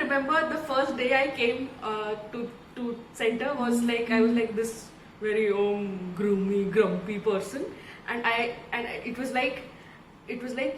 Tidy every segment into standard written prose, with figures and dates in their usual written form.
remember the first day I came to center was like, I was like this very groomy, grumpy person, and it was like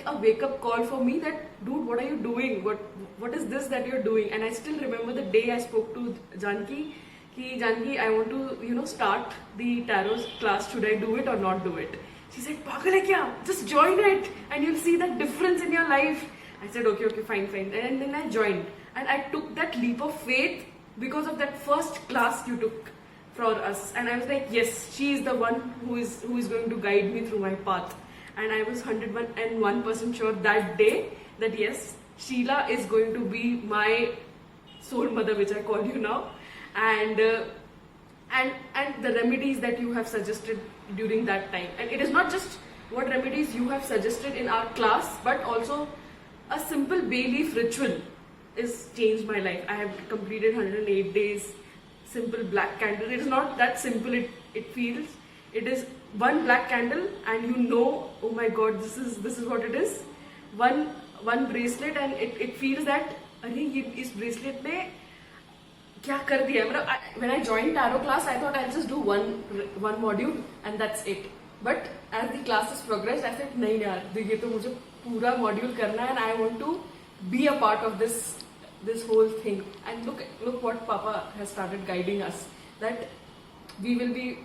a wake up call for me that, dude, what are you doing? What is this that you're doing? And I still remember the day I spoke to Janki. Janki, I want to start the tarot class. Should I do it or not do it? She said, "Pagal hai kya? Just join it, and you'll see that difference in your life." I said, okay, fine. And then I joined, and I took that leap of faith because of that first class you took for us. And I was like, yes, she is the one who is going to guide me through my path. And I was 101% sure that day that yes, Sheila is going to be my soul mother, which I call you now, and the remedies that you have suggested during that time. And it is not just what remedies you have suggested in our class, but also a simple bay leaf ritual has changed my life. I have completed 108 days, simple black candle. It is not that simple, it feels. It is one black candle and oh my god, this is what it is. One bracelet, and it feels that this bracelet ne kya kar diya. When I joined tarot class, I thought I'll just do one module and that's it. But as the classes progressed, I said, nahi yaar, ye to mujhe pura module karna hai, and I want to be a part of this whole thing. And look what Papa has started guiding us, that we will be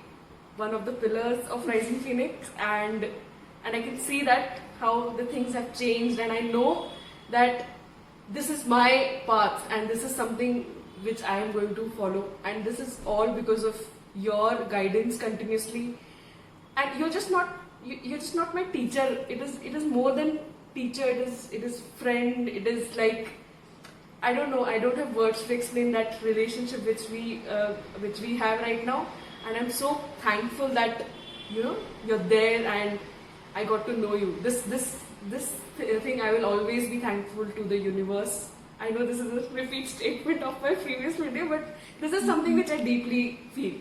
one of the pillars of Rising Phoenix, and I can see that how the things have changed, and I know that this is my path and this is something which I am going to follow, and this is all because of your guidance continuously. And you're just not my teacher. It is more than teacher. It is friend. It is like, I don't know. I don't have words to explain that relationship which we have right now. And I'm so thankful that you're there and I got to know you. This thing, I will always be thankful to the universe. I know this is a repeat statement of my previous video, but this is something which I deeply feel.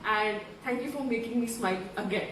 And thank you for making me smile again.